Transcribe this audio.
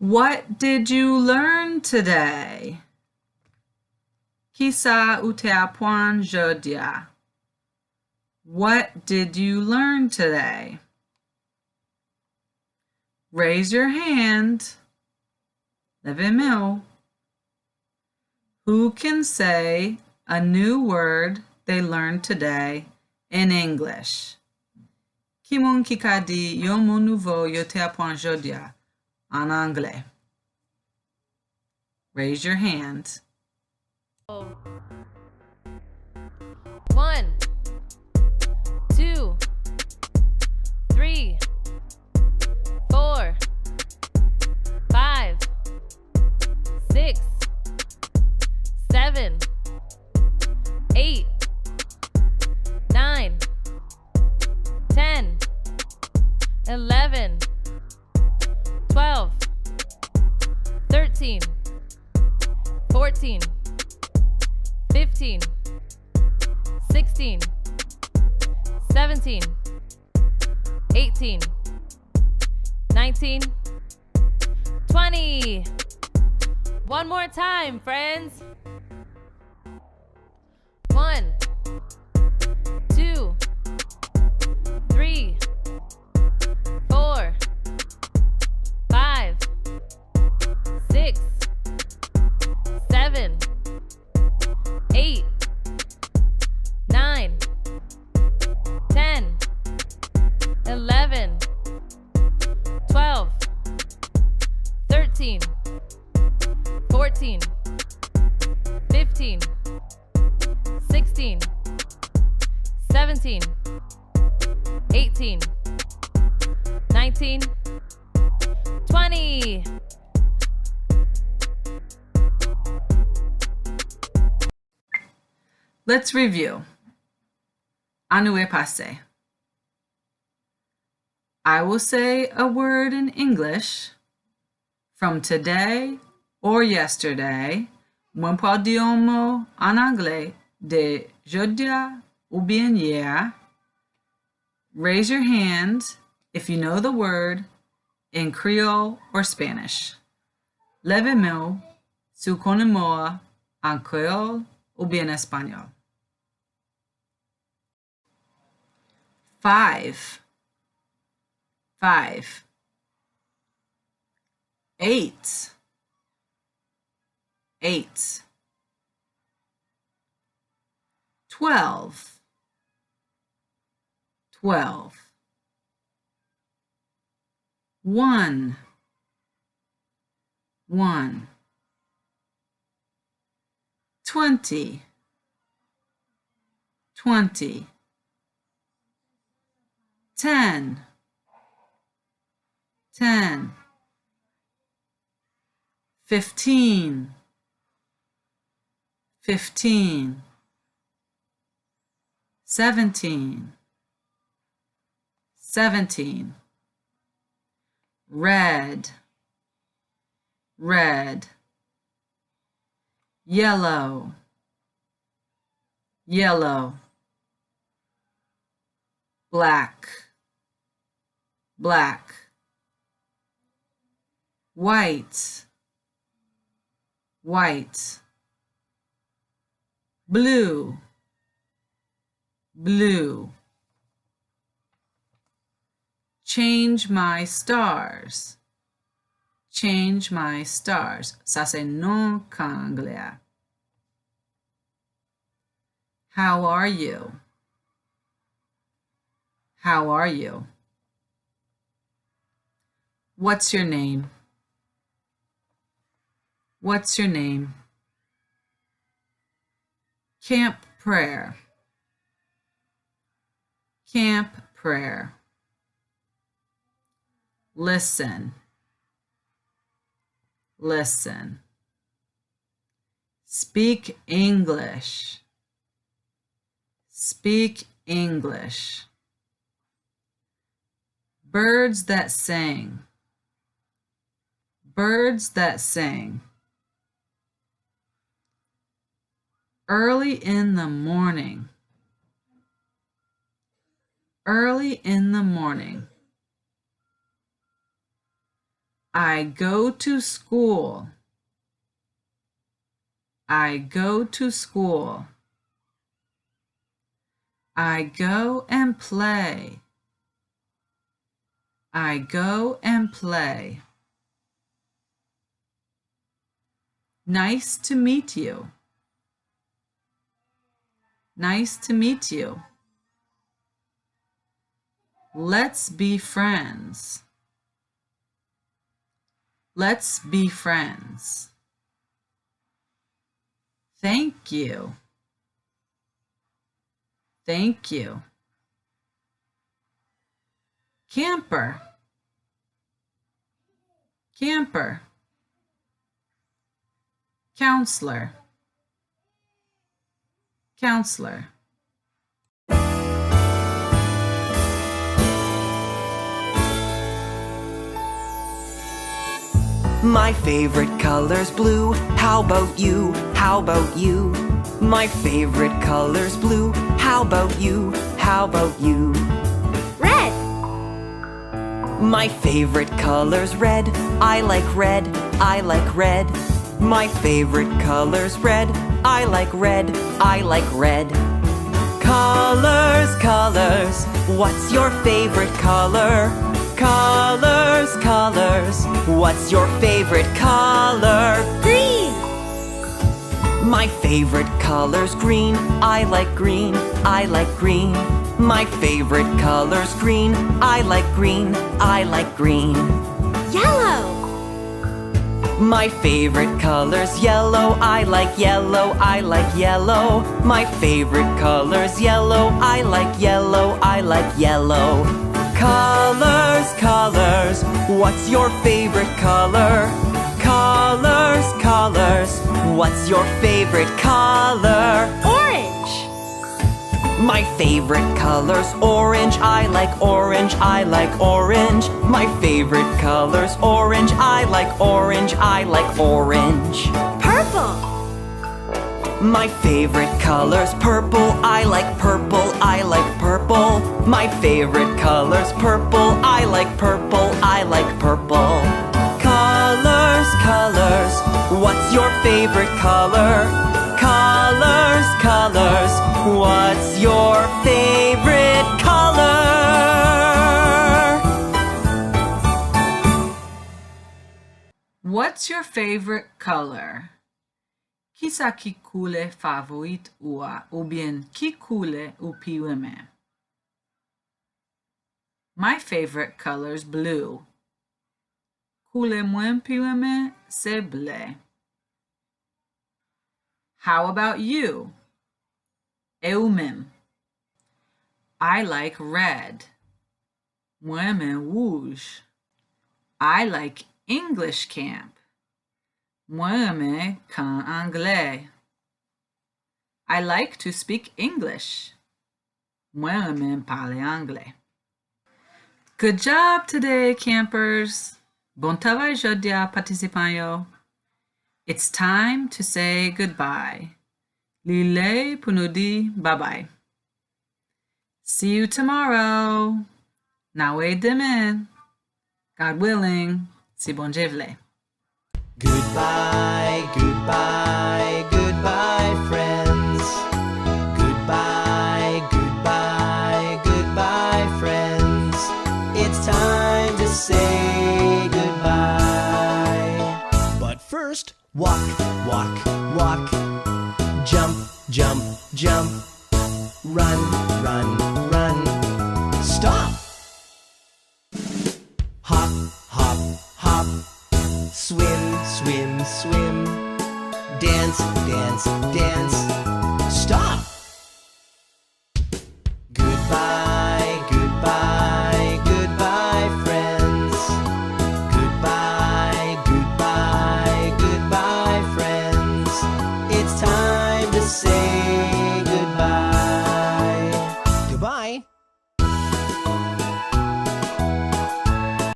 What did you learn today? Qui ça ou te apprend jeudi? What did you learn today? Raise your hand. Levez-moi. Who can say a new word they learned today in English? Qui moun ki ka di yon mot nouveau yo te apprend jeudi en anglais? Raise your hand. 1, 2, 3, 4, 5, 6, 7, 8, 9, 10, 11, 12, 13, 14, 15, 16, 17, 18, 19, 20. One more time, friends. 1, 2, 3, 4, 5, 6, 7, 8, 9, 10, 11, 12, 13, 14, 15, 16, 17, 18, 19, 20. Let's review. Année passée. I will say a word in English from today or yesterday. Moi pour dire un mot en anglais de jeudi ou bien hier. Raise your hand if you know the word in Creole or Spanish. Levez-moi si vous connaissez mot en Creole ou bien Espagnol. 5, 5, 8, 8, 12, 12, 1, 1, 20, 20, 10, 10, 15, 15, 17, 17, red, red, yellow, yellow, black, black, white, white, blue, blue. Change my stars. Change my stars. Ça c'est non anglais. How are you? How are you? What's your name? What's your name? Camp prayer. Camp prayer. Listen. Listen. Speak English. Speak English. Birds that sing. Birds that sing. Early in the morning. Early in the morning. I go to school. I go to school. I go and play. I go and play. Nice to meet you. Nice to meet you. Let's be friends. Let's be friends. Thank you. Thank you. Camper. Camper. Counselor. Counselor. My favorite color's blue. How about you? How about you? My favorite color's blue. How about you? How about you? Red. My favorite color's red. I like red. I like red. My favorite color's red. I like red. I like red. Colors, colors. What's your favorite color? Colors, colors. What's your favorite color? Green. My favorite color's green. I like green. I like green. My favorite color's green. I like green. I like green. Yellow. My favorite color's yellow. I like yellow. I like yellow. My favorite color's yellow. I like yellow. I like yellow. Colors, colors. What's your favorite color? Colors, colors. What's your favorite color? Orange. My favorite color's orange. I like orange. I like orange. My favorite color's orange. I like orange. I like orange. Purple. My favorite color's purple. I like purple. I like purple. My favorite color's purple. I like purple. I like purple. Colors, colors. What's your favorite color? Colors, colors. What's your favorite color? What's your favorite color? Ki sa ki koule favorit oua ou bien ki koule ou piweme? My favorite color's blue. Koule mwen piweme se ble. How about you? Eu mem. I like red. Mwen men rouge. I like English camp. Moi me kan anglais. I like to speak English. Moi me parle anglais. Good job today, campers. Bon travail jodia, participants yo. It's time to say goodbye. Lile pour nous dire bye-bye. See you tomorrow. Nawe demen. God willing. Si bon Dieu vle. Goodbye, goodbye, goodbye, friends. Goodbye, goodbye, goodbye, friends. It's time to say goodbye. But first, walk, walk, walk. Jump, jump, jump. Run, run,